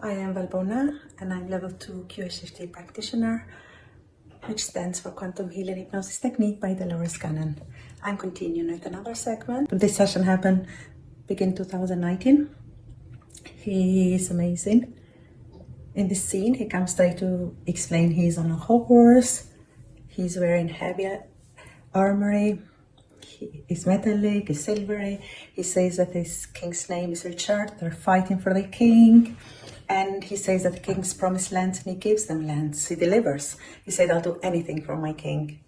I am Valbona and I'm level 2 QHFT practitioner, which stands for Quantum Healing Hypnosis Technique by Dolores Cannon. I'm continuing with another segment. This session happened begin 2019. He is amazing. In this scene, he comes straight to explain he's on a horse, he's wearing heavy armory, he is metallic, he's silvery. He says that his king's name is Richard, they're fighting for the king. And he says that the king's promised lands and he gives them lands, he delivers. He said, I'll do anything for my king.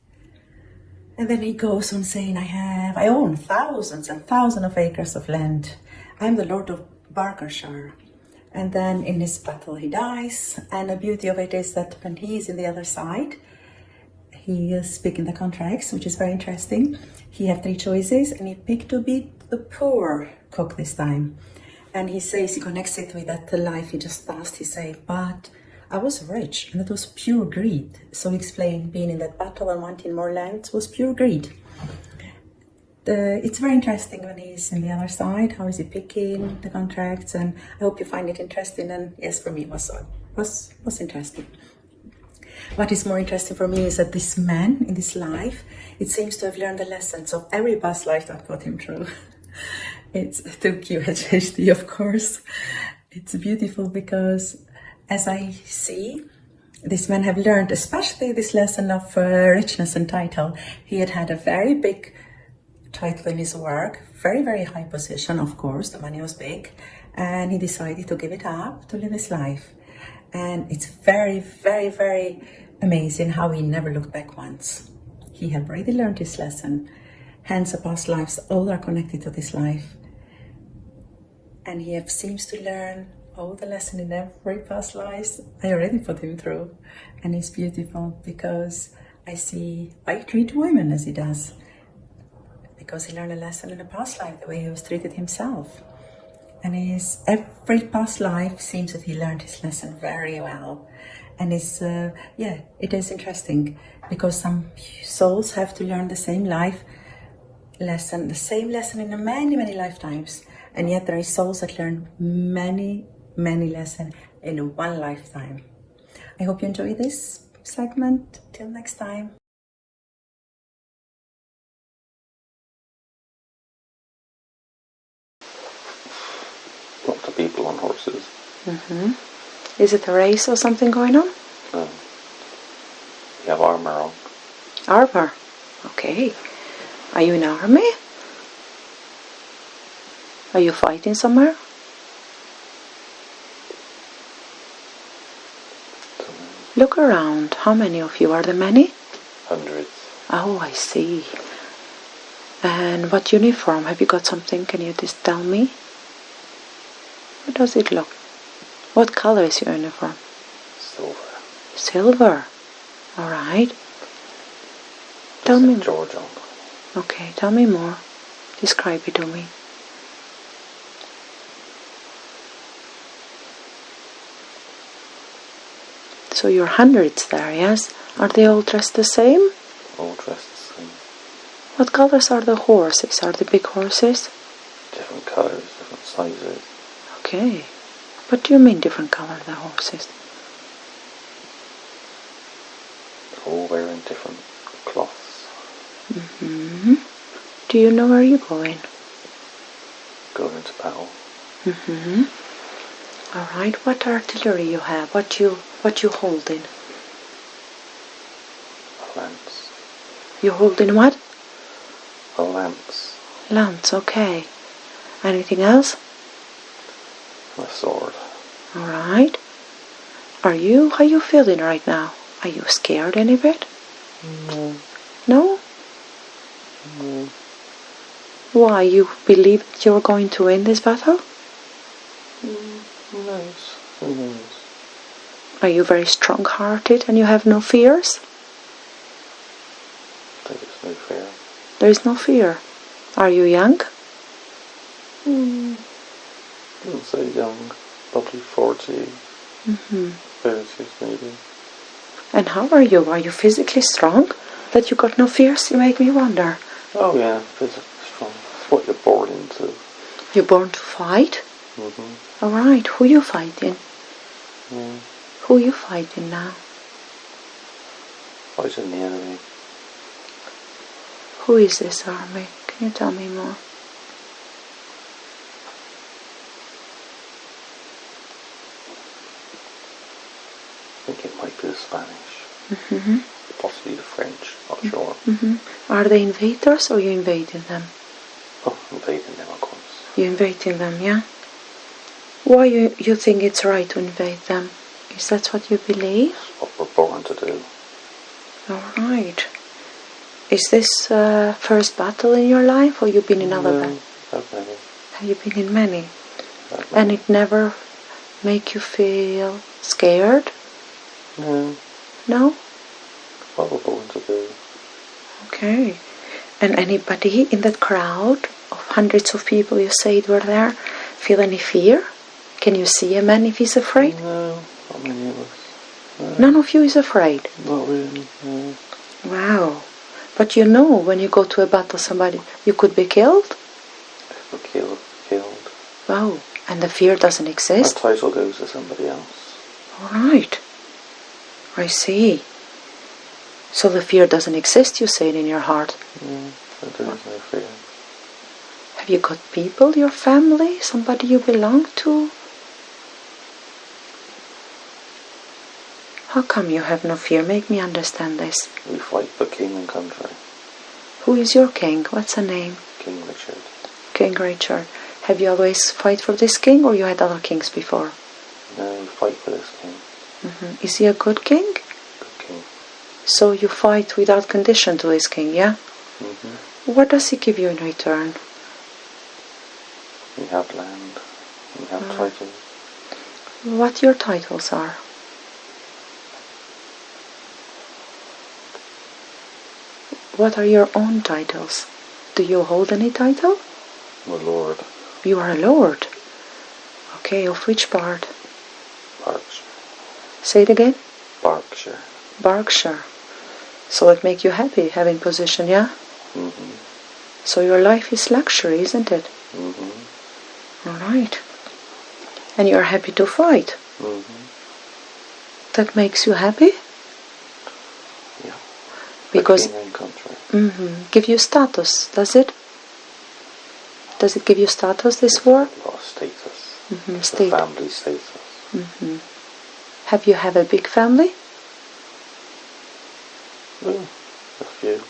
And then he goes on saying, I own thousands and thousands of acres of land. I'm the Lord of Barkshire. And then in his battle he dies. And the beauty of it is that when he's in the other side, he is speaking the contracts, which is very interesting. He had 3 choices and he picked to be the poor cook this time. And he says, he connects it with that life he just passed. He says, but I was rich and it was pure greed. So he explained being in that battle and wanting more land was pure greed. It's very interesting when he's in the other side. How is he picking the contracts? And I hope you find it interesting. And yes, for me it was interesting. What is more interesting for me is that this man in this life, it seems to have learned the lessons of every past life that put him through. It's through QHHD, of course. It's beautiful because as I see, this man have learned, especially this lesson of richness and title. He had a very big title in his work, very, very high position, of course, the money was big, and he decided to give it up to live his life. And it's very, very, very amazing how he never looked back once. He had already learned his lesson. Hence, the past lives all are connected to this life. And he seems to learn all the lesson in every past lives I already put him through. And it's beautiful because I see why he treats women as he does. Because he learned a lesson in the past life, the way he was treated himself. And every past life seems that he learned his lesson very well. And it is interesting because some souls have to learn the same lesson in many, many lifetimes. And yet there are souls that learn many, many lessons in one lifetime. I hope you enjoy this segment. Till next time. Lots of people on horses. Is it a race or something going on? No. You have armor on. Armor? Okay. Are you in army? Are you fighting somewhere? Look around. How many of you? Are there many? Hundreds. Oh, I see. And what uniform? Have you got something? Can you just tell me? How does it look? What color is your uniform? Silver. Silver. All right. Tell me. George on. Okay, tell me more. Describe it to me. So you're hundreds there, yes? Are they all dressed the same? All dressed the same. What colors are the horses? Are they big horses? Different colours, different sizes. Okay. What do you mean different color, the horses? All wearing different cloths. Do you know where you're going? Going into battle. All right. What artillery you have? What you holding? A lance. You holding what? A lance. Lance. Okay. Anything else? A sword. All right. How are you feeling right now? Are you scared any bit? No. No? No. Why? You believe that you're going to win this battle? Who knows? Who knows? Are you very strong-hearted and you have no fears? There is no fear. There is no fear. Are you young? Not so young. Probably 40. 30s maybe. And how are you? Are you physically strong? That you got no fears? You make me wonder. Oh yeah, physically strong. That's what you're born into. You're born to fight? Alright, who you fighting? Yeah. Who are you fighting now? Fighting the enemy. Who is this army? Can you tell me more? I think it might be the Spanish. Mm-hmm. Possibly the French. Not sure. Mm-hmm. Are they invaders or you invading them? Oh, invading them, of course. You invading them, yeah? Why you think it's right to invade them? Is that what you believe? It's what we're born to do. Alright. Is this first battle in your life or you've been in other battles? Not many. Have you been in many? Not And many. it never make you feel scared? No. No? What we're born to do. Okay. And anybody in that crowd of hundreds of people you said were there feel any fear? Can you see a man if he's afraid? No, not many of us. No. None of you is afraid? Not really, no. Wow. But you know when you go to a battle somebody, you could be killed? If we're killed. Wow. And the fear doesn't Our exist? title goes to somebody else. Alright. I see. So the fear doesn't exist, you say it in your heart. Yeah, so there is no fear. Have you got people, your family, somebody you belong to? How come you have no fear? Make me understand this. We fight for king and country. Who is your king? What's the name? King Richard. King Richard. Have you always fight for this king or you had other kings before? No, we fight for this king. Mm-hmm. Is he a good king? Good king. So you fight without condition to this king, yeah? Mm-hmm. What does he give you in return? We have land. We have titles. What your titles are? What are your own titles? Do you hold any title? The Lord. You are a lord. Okay, of which part? Barkshire. Say it again. Barkshire. Barkshire. So it make you happy having position, yeah? Mm-hmm. So your life is luxury, isn't it? Mm-hmm. Alright. And you're happy to fight. Mm-hmm. That makes you happy? Yeah. Because king and country. give you status, does it? Does it give you status, this war? A lot of status. State. Family status. Have you have a big family? A few.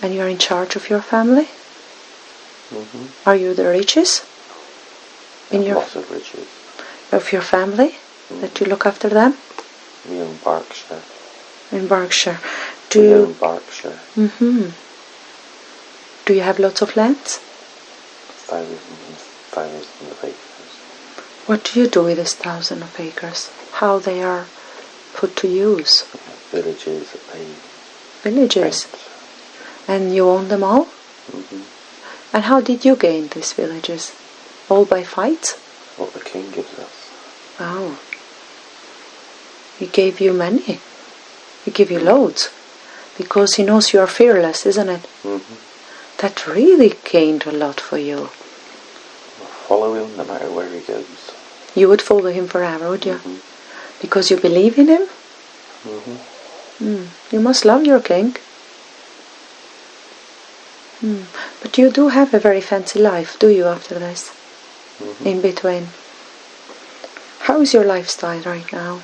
And you're in charge of your family? Mm-hmm. Are you the richest? In your Lots of riches. of your family? That you look after them? We own Barkshire. In Berkshire. We own Barkshire. Do you have lots of lands? Thousands and thousands of acres. What do you do with this 1,000 of acres? How they are put to use? Villages that they Villages. rent. And you own them all? And how did you gain these villages? All by fights? What the king gives us. Oh. He gave you many. He gave you loads. Because he knows you are fearless, isn't it? That really gained a lot for you. We'll follow him no matter where he goes. You would follow him forever, would you? Because you believe in him? You must love your king. But you do have a very fancy life, do you, after this? In between. How is your lifestyle right now?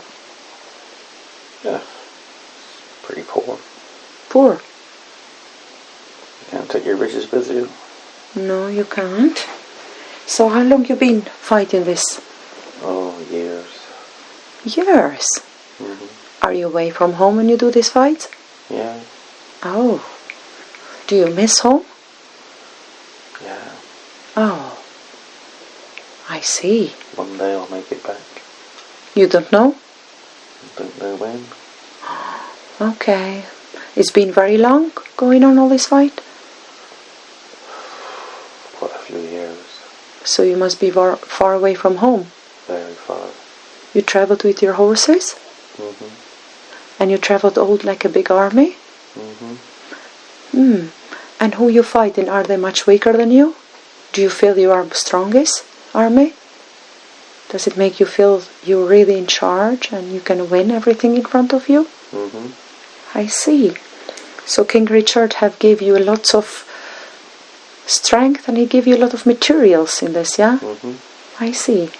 Yeah. Pretty poor. Poor? You can't take your riches with you. No, you can't. So how long you been fighting this? Oh, years. Years? Are you away from home when you do this fight? Yeah. Oh. Do you miss home? Yeah. Oh. I see. One day I'll make it back. You don't know? Don't know when. Okay. It's been very long going on all this fight? Quite a few years. So you must be far away from home. Very far. You traveled with your horses? And you traveled all like a big army? And who you fighting? Are they much weaker than you? Do you feel you are strongest army? Does it make you feel you're really in charge and you can win everything in front of you? Mm-hmm. I see. So King Richard have gave you lots of strength and he gave you a lot of materials in this, yeah? Mm-hmm. I see.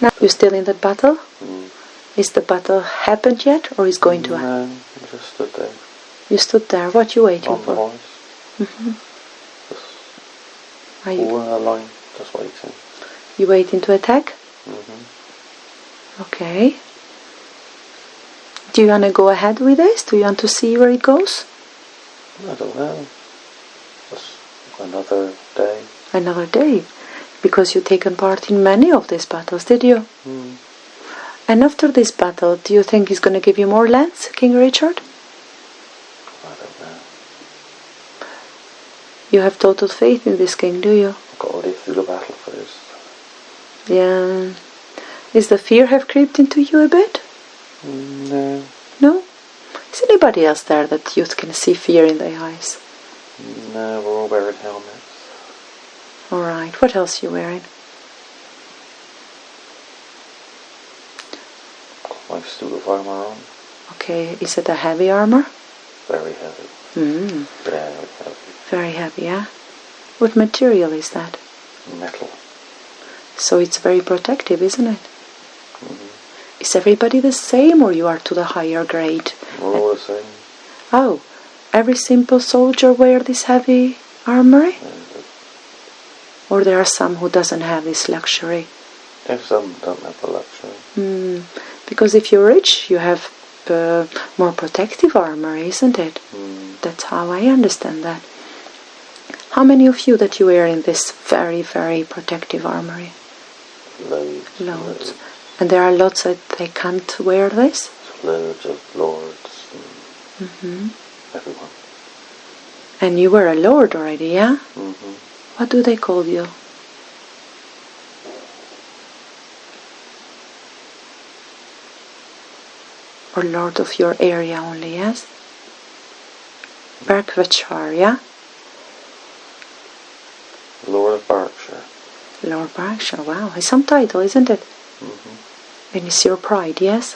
Now, you still in that battle? Mm. Is the battle happened yet or is going to happen? No, I just stood there. You stood there. What you waiting On the for? horse. Mm-hmm. Just Are you, all in a line, just waiting. you waiting to attack? Mm-hmm. Okay. Do you want to go ahead with this? Do you want to see where it goes? I don't know. Just another day. Another day. Because you've taken part in many of these battles, did you? Mm. And after this battle, do you think he's going to give you more lands, King Richard? I don't know. You have total faith in this king, do you? I've got to live through the battle first. Yeah. Is the fear have creeped into you a bit? No. No? Is anybody else there that you can see fear in their eyes? No, we're all wearing helmets. Alright, what else are you wearing? Got my suit of armour on. Okay, is it a heavy armor? Very heavy. Hmm. Very heavy. Very heavy, yeah? What material is that? Metal. So it's very protective, isn't it? Mm-hmm. Is everybody the same or you are to the higher grade? We're all the same. Oh, every simple soldier wear this heavy armory? Or there are some who doesn't have this luxury? If some don't have the luxury. Because if you're rich, you have more protective armor, isn't it? That's how I understand that. How many of you that you wear in this very, very protective armory? Loads. Loads. And there are lots that they can't wear this? Loads of lords. Mm-hmm. Everyone. And you were a lord already, yeah? Mm-hmm. What do they call you? Or lord of your area only, yes? Barkshire, yeah? Lord of Barkshire. Lord of Barkshire, wow. It's some title, isn't it? Mm-hmm. And it's your pride, yes?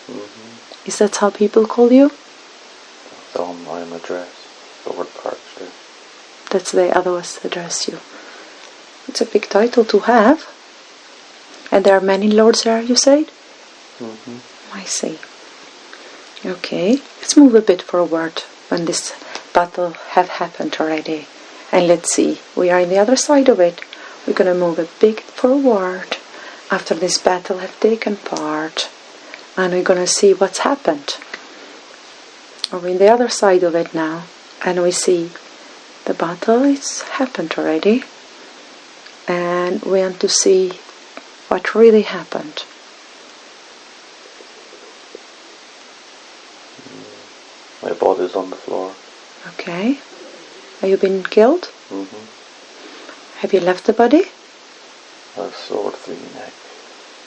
Mm-hmm. Is that how people call you? It's on my address. Lord of Barkshire. That's the others address you. It's a big title to have. And there are many lords there, you said? Mm-hmm. I see. Okay, let's move a bit forward when this battle have happened already. And let's see, we are in the other side of it. We're going to move a bit forward after this battle have taken part. And we're going to see what's happened. We're in the other side of it now. And we see the battle has happened already. And we want to see what really happened. My body's on the floor. Okay. Have you been killed? Mm-hmm. Have you left the body? A sword through your neck.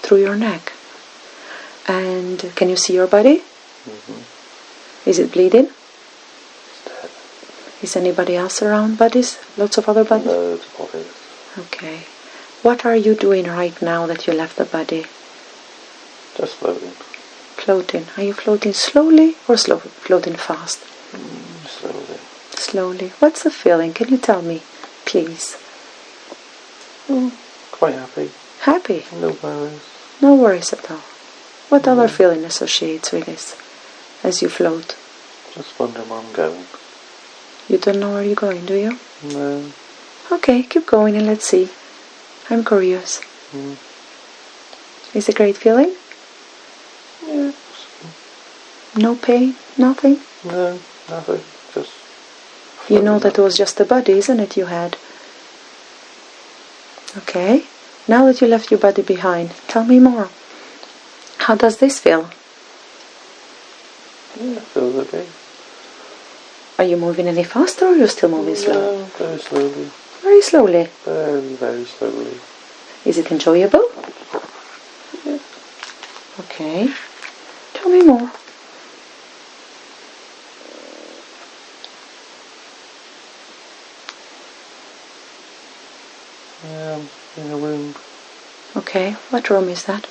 Through your neck. And can you see your body? Mm-hmm. Is it bleeding? It's dead. Is anybody else around bodies? Lots of other bodies? Loads of bodies. Okay. What are you doing right now that you left the body? Just floating. Floating. Are you floating slowly or floating fast? Slowly. Slowly. What's the feeling? Can you tell me, please? Quite happy. Happy? No worries. No worries at all. What other feeling associates with this as you float? Just wondering where I'm going. You don't know where you're going, do you? No. Okay, keep going and let's see. I'm curious. Is it a great feeling? Yeah. No pain? Nothing? No, nothing. Just You know that floating it was just the body, isn't it, you had? Okay. Now that you left your body behind, tell me more. How does this feel? up. Yeah, feels okay. Are you moving any faster or are you still moving slow? No, very slowly. Very slowly. Very, very slowly. Is it enjoyable? Yeah. Okay. Tell me more. In a room Okay, what room is that?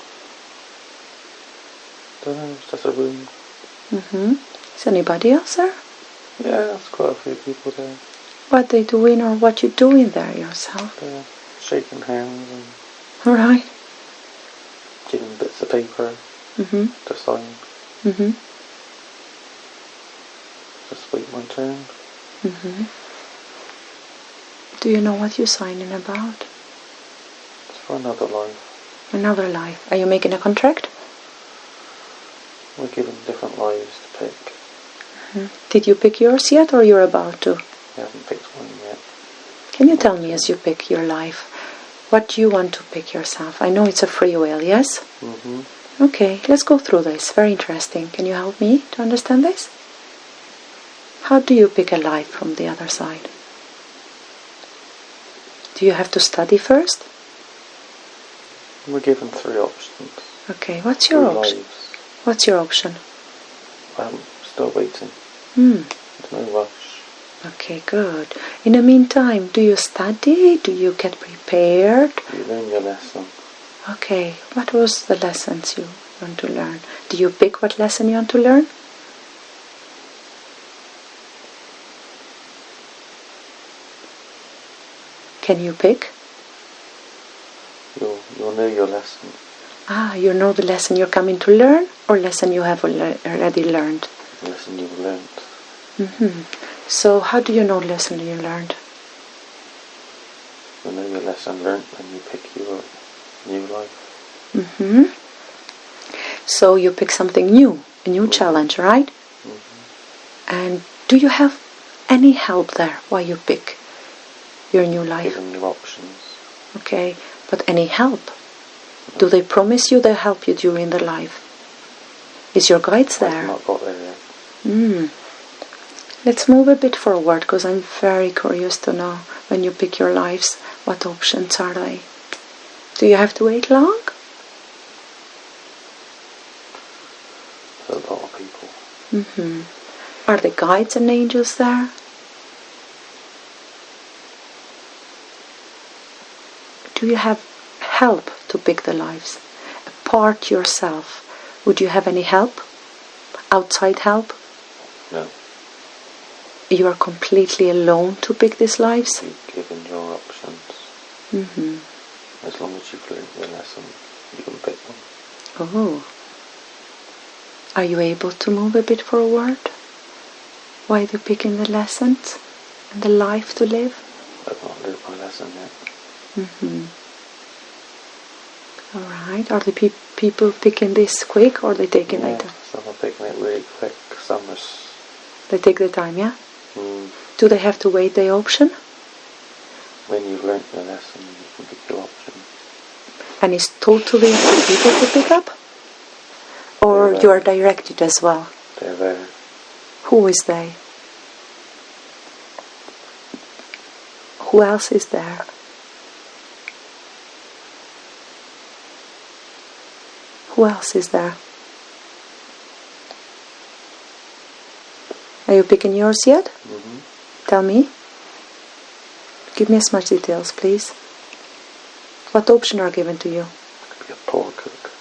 Don't know, it's just a room. Is anybody else there? Yeah, there's quite a few people there. What they doing or what you doing there yourself? They're shaking hands and Alright. giving bits of paper to sign. Just wait my turn. Do you know what you're signing about? It's for another life. Another life. Are you making a contract? We're given different lives to pick. Did you pick yours yet or you're about to? We haven't picked one yet. Can you tell me as you pick your life what you want to pick yourself? I know it's a free will, yes? Okay, let's go through this. Very interesting. Can you help me to understand this? How do you pick a life from the other side? Do you have to study first? We're given 3 options. Okay, what's your 3 option? lives. What's your option? I'm still waiting. There's no rush. Okay, good. In the meantime, do you study? Do you get prepared? You learn your lesson. Okay, what was the lessons you want to learn? Do you pick what lesson you want to learn? Can you pick? You'll know your lesson. You know the lesson you're coming to learn or lesson you have already learned? The lesson you've learned. So how do you know the lesson you learned? You know your lesson learned when you pick your new life. So you pick something new, a new challenge, right? And do you have any help there while you pick your new life? Given you options. Okay, but any help? Do they promise you they'll help you during the life? Is your guides there? I've not got there yet. Let's move a bit forward because I'm very curious to know when you pick your lives, what options are they? Do you have to wait long? There's a lot of people. Are the guides and angels there? Do you have help to pick the lives? Apart yourself, would you have any help? Outside help? No. You are completely alone to pick these lives? You've given your options. As long as you've learned your lesson, you can pick them. Oh. Are you able to move a bit forward? While you're picking the lessons and the life to live? I've not learned my lesson yet. Alright. Are the people picking this quick or they taking their time? Some are picking it really quick. Some are... They take their time, yeah? Do they have to wait their option? When you've learnt your lesson, you can pick your option. And it's totally up to people to pick up? Or you are directed as well? They're there. Who is they? Who else is there? Who else is there? Are you picking yours yet? Tell me. Give me as much details, please. What option are given to you? It could be a poor cook.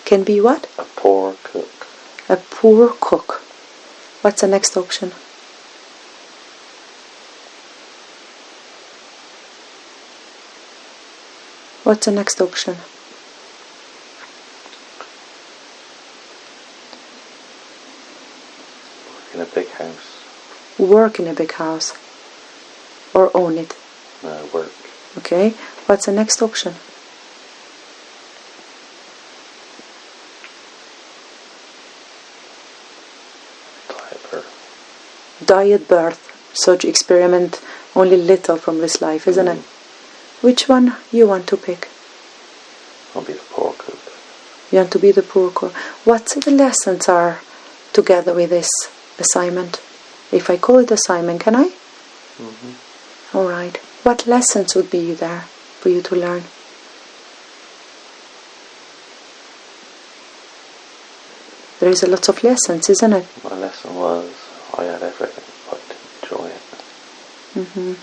Can be what? A poor cook. A poor cook. What's the next option? What's the next option? In a big house. Work in a big house. Or own it. No, work. Okay. What's the next option? Diet birth. Diet birth. So to experiment only little from this life, isn't it? Which one you want to pick? I'll be the poor cook. You want to be the poor cook. What the lessons are together with this assignment? If I call it assignment, can I? Alright. What lessons would be there for you to learn? There is a lot of lessons, isn't it? My lesson was I had everything, but I didn't enjoy it.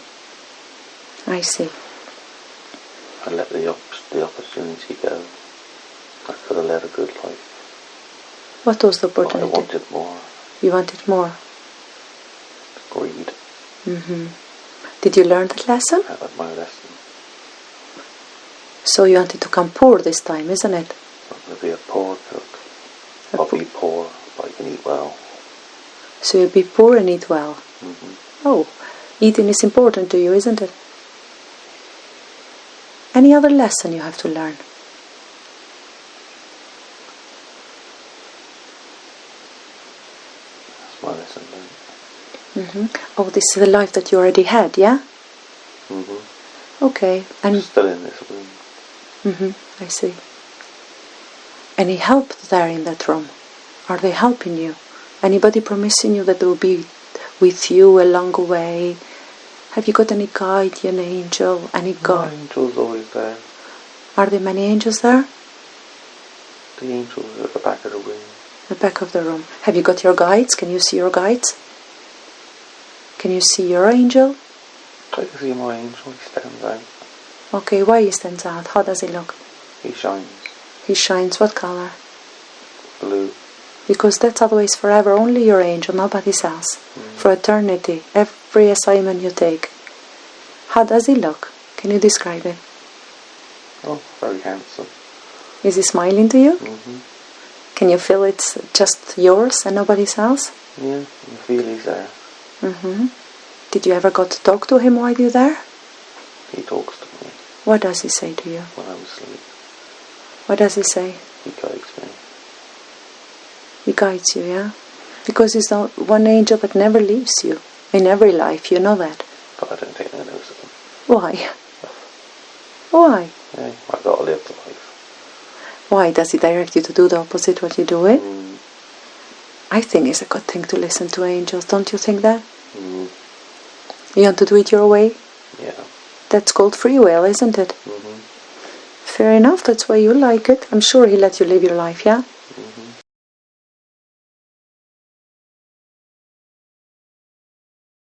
I see. I let the opportunity go. I could have led a good life. What was the But I opportunity? wanted more. You wanted more. Greed. Did you learn that lesson? I had my lesson. So you wanted to come poor this time, isn't it? I'm going to be a poor cook. I'll be poor, but I can eat well. So you'll be poor and eat well. Oh, eating is important to you, isn't it? Any other lesson you have to learn? That's my lesson learned. Oh, this is the life that you already had, yeah? Okay. And Still in this room. I see. Any help there in that room? Are they helping you? Anybody promising you that they will be with you along the way? Have you got any guardian angel? Any My God? angel's always there. Are there many angels there? The angel's at the back of the room. The back of the room. Have you got your guides? Can you see your guides? Can you see your angel? I can see my angel. He stands out. Okay, why he stands out? How does he look? He shines. He shines what color? Blue. Because that's always forever, only your angel, nobody else. For eternity, every assignment you take. How does he look? Can you describe it? Oh, very handsome. Is he smiling to you? Mm-hmm. Can you feel it's just yours and nobody else? Yeah, you feel he's there. Did you ever got to talk to him while you're there? He talks to me What does he say to you? when I'm asleep. What does he say? He guides me. He guides you, yeah? Because he's the one angel that never leaves you in every life, you know that. But I don't take no notice of him. Why? Why? Yeah, I've got to live the life. Why does he direct you to do the opposite what you're doing? I think it's a good thing to listen to angels, don't you think that? You want to do it your way? Yeah. That's called free will, isn't it? Fair enough, that's why you like it. I'm sure he let you live your life, yeah?